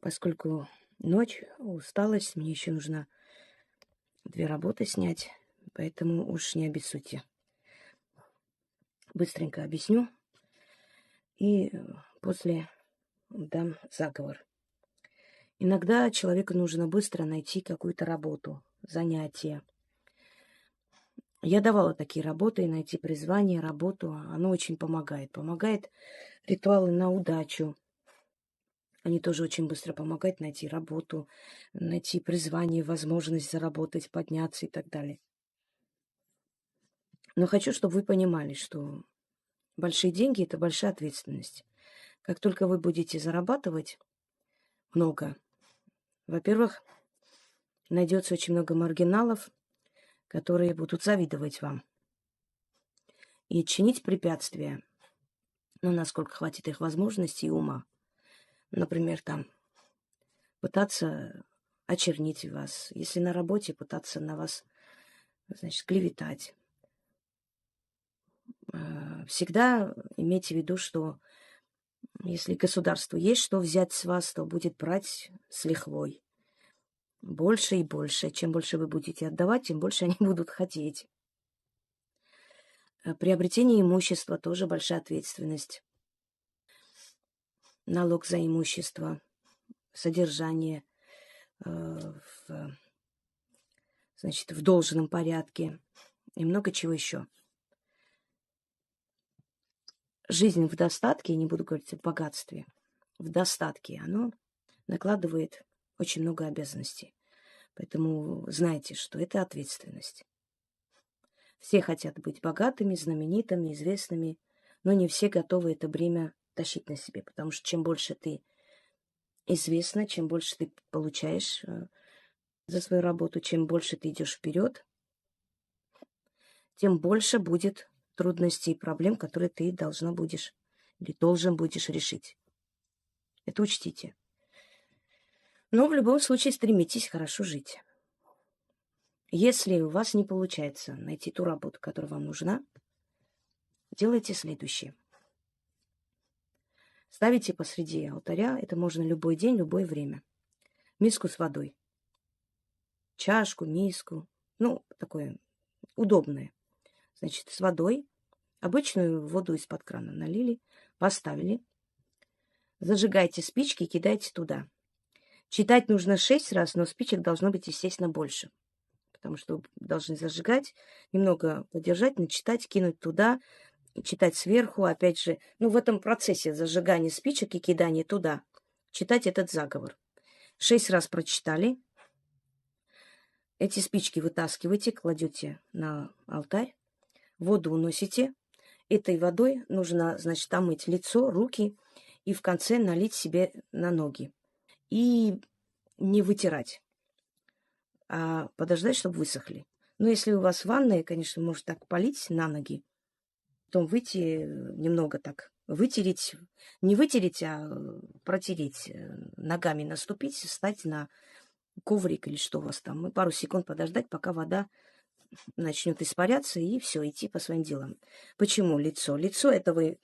поскольку ночь, усталость, мне еще нужно 2 работы снять, поэтому уж не обессудьте. Быстренько объясню и после дам заговор. Иногда человеку нужно быстро найти какую-то работу, занятие. Я давала такие работы, найти призвание, работу. Оно очень помогает. Помогает ритуалы на удачу. Они тоже очень быстро помогают найти работу, найти призвание, возможность заработать, подняться и так далее. Но хочу, чтобы вы понимали, что большие деньги – это большая ответственность. Как только вы будете зарабатывать много, во-первых, найдется очень много маргиналов, которые будут завидовать вам и чинить препятствия, ну, насколько хватит их возможностей и ума. Например, там пытаться очернить вас, если на работе пытаться на вас, значит, клеветать. Всегда имейте в виду, что если государству есть что взять с вас, то будет брать с лихвой. Больше и больше. Чем больше вы будете отдавать, тем больше они будут хотеть. Приобретение имущества тоже большая ответственность. Налог за имущество, содержание в должном порядке и много чего еще. Жизнь в достатке, не буду говорить о богатстве, в достатке, оно накладывает очень много обязанностей. Поэтому знайте, что это ответственность. Все хотят быть богатыми, знаменитыми, известными, но не все готовы это бремя тащить на себе, потому что чем больше ты известна, чем больше ты получаешь за свою работу, чем больше ты идешь вперед, тем больше будет трудностей и проблем, которые ты должна будешь или должен будешь решить. Это учтите. Но в любом случае стремитесь хорошо жить. Если у вас не получается найти ту работу, которая вам нужна, делайте следующее. Ставите посреди алтаря, это можно любой день, любое время, миску с водой. Чашку, миску, такое удобное. Значит, с водой, обычную воду из-под крана налили, поставили. Зажигайте спички и кидайте туда. Читать нужно 6 раз, но спичек должно быть, естественно, больше. Потому что вы должны зажигать, немного подержать, начитать, кинуть туда, читать сверху. Опять же, в этом процессе зажигания спичек и кидания туда, читать этот заговор. 6 раз прочитали. Эти спички вытаскиваете, кладете на алтарь, воду уносите. Этой водой нужно, значит, омыть лицо, руки и в конце налить себе на ноги. И не вытирать, а подождать, чтобы высохли. Но если у вас ванная, конечно, может так полить на ноги, потом выйти немного так, вытереть, не вытереть, а протереть, ногами наступить, встать на коврик или что у вас там, и пару секунд подождать, пока вода начнет испаряться, и все, идти по своим делам. Почему лицо? Лицо – это вы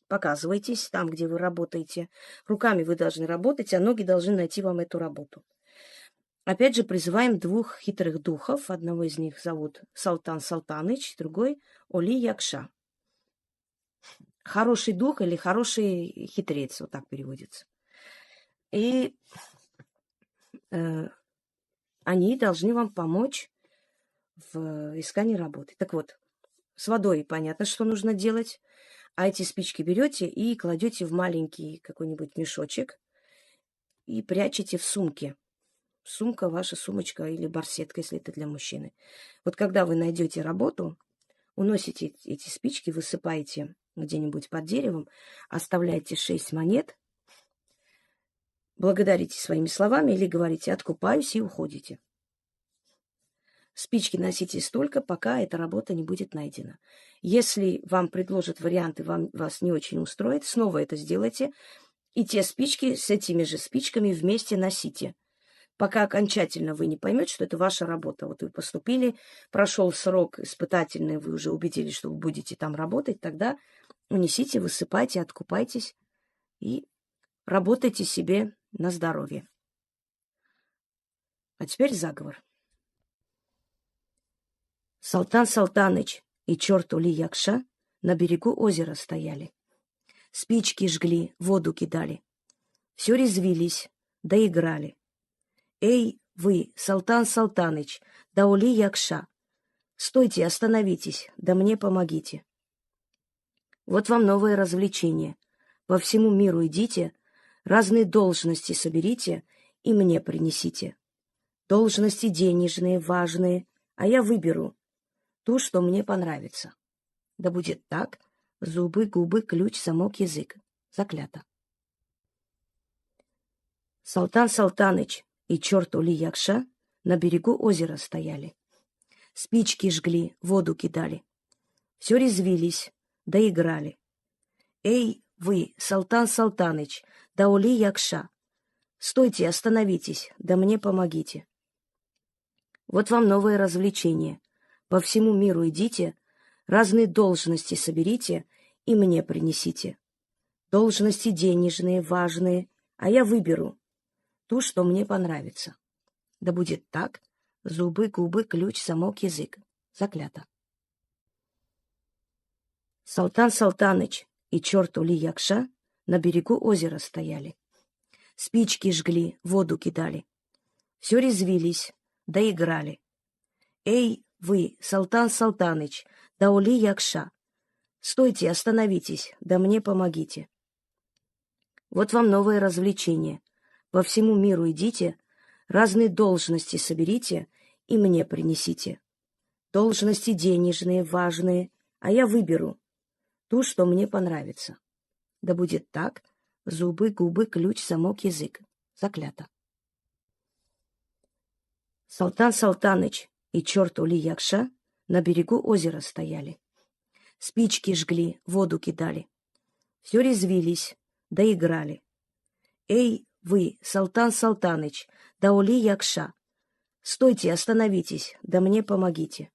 показываетесь там, где вы работаете. Руками вы должны работать, а ноги должны найти вам эту работу. Опять же, призываем 2 хитрых духов. Одного из них зовут Салтан Салтаныч, другой – Оли Якша. Хороший дух или хороший хитрец, вот так переводится. И они должны вам помочь в искании работы. Так вот, с водой понятно, что нужно делать. А эти спички берете и кладете в маленький какой-нибудь мешочек и прячете в сумке. Сумка, ваша сумочка или барсетка, если это для мужчины. Вот когда вы найдете работу, уносите эти спички, высыпаете где-нибудь под деревом, оставляете 6 монет, благодарите своими словами или говорите «откупаюсь» и уходите. Спички носите столько, пока эта работа не будет найдена. Если вам предложат варианты, вас не очень устроит, снова это сделайте. И те спички с этими же спичками вместе носите. Пока окончательно вы не поймете, что это ваша работа. Вот вы поступили, прошел срок испытательный, вы уже убедились, что вы будете там работать, тогда унесите, высыпайте, откупайтесь и работайте себе на здоровье. А теперь заговор. Салтан Салтаныч и черт Ули Якша на берегу озера стояли. Спички жгли, воду кидали. Все резвились, да играли. Эй, вы, Салтан Салтаныч, да Ули Якша, стойте, остановитесь, да мне помогите. Вот вам новое развлечение. По всему миру идите, разные должности соберите и мне принесите. Должности денежные, важные, а я выберу ту, что мне понравится. Да будет так: зубы, губы, ключ, замок, язык. Заклято. Салтан Салтаныч и черт Ули Якша на берегу озера стояли. Спички жгли, воду кидали. Все резвились, да играли. Эй, вы, Салтан Салтаныч, да Ули Якша, стойте, остановитесь, да мне помогите. Вот вам новое развлечение. По всему миру идите, разные должности соберите и мне принесите. Должности денежные, важные, а я выберу ту, что мне понравится. Да будет так: зубы, губы, ключ, замок, язык. Заклято. Салтан Салтаныч и черт Ули Якша на берегу озера стояли. Спички жгли, воду кидали. Все резвились, да играли. Эй, вы, Салтан Салтаныч, да Ули Якша, стойте, остановитесь, да мне помогите. Вот вам новое развлечение. По всему миру идите, разные должности соберите и мне принесите. Должности денежные, важные, а я выберу ту, что мне понравится. Да будет так: зубы, губы, ключ, замок, язык. Заклято. Салтан Салтаныч и черт Ули Якша на берегу озера стояли. Спички жгли, воду кидали. Все резвились, да играли. Эй, вы, Салтан Салтаныч, да Ули Якша, стойте, остановитесь, да мне помогите.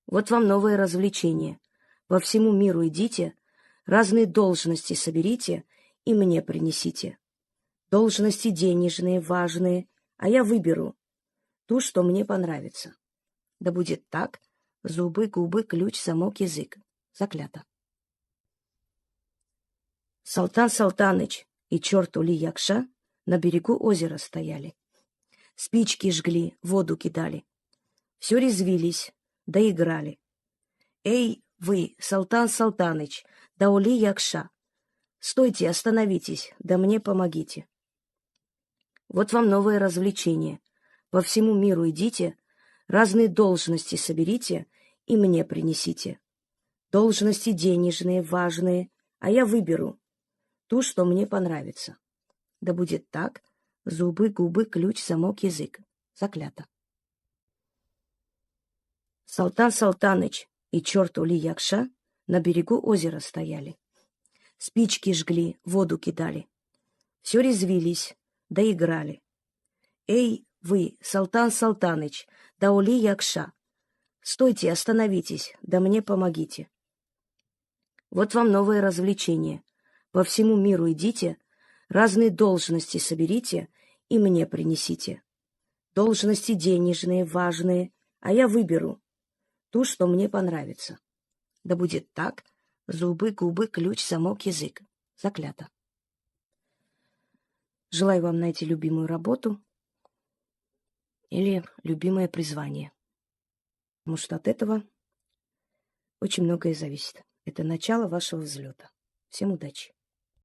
Вот вам новое развлечение. По всему миру идите, разные должности соберите и мне принесите. Должности денежные, важные, а я выберу ту, что мне понравится. Да будет так: зубы, губы, ключ, замок, язык. Заклято. Салтан Салтаныч и черт Ули Якша на берегу озера стояли. Спички жгли, воду кидали. Все резвились, да играли. Эй, вы, Салтан Салтаныч, да Ули Якша, стойте, остановитесь, да мне помогите. Вот вам новое развлечение. По всему миру идите, разные должности соберите и мне принесите. Должности денежные, важные, а я выберу ту, что мне понравится. Да будет так: зубы, губы, ключ, замок, язык. Заклято. Салтан Салтаныч и черт Ули Якша на берегу озера стояли. Спички жгли, воду кидали. Все резвились, да играли. Эй, вы, Салтан Салтаныч, да Ули Якша, стойте, остановитесь, да мне помогите. Вот вам новое развлечение. По всему миру идите, разные должности соберите и мне принесите. Должности денежные, важные, а я выберу ту, что мне понравится. Да будет так: зубы, губы, ключ, замок, язык. Заклято. Желаю вам найти любимую работу или любимое призвание. Потому что от этого очень многое зависит. Это начало вашего взлета. Всем удачи!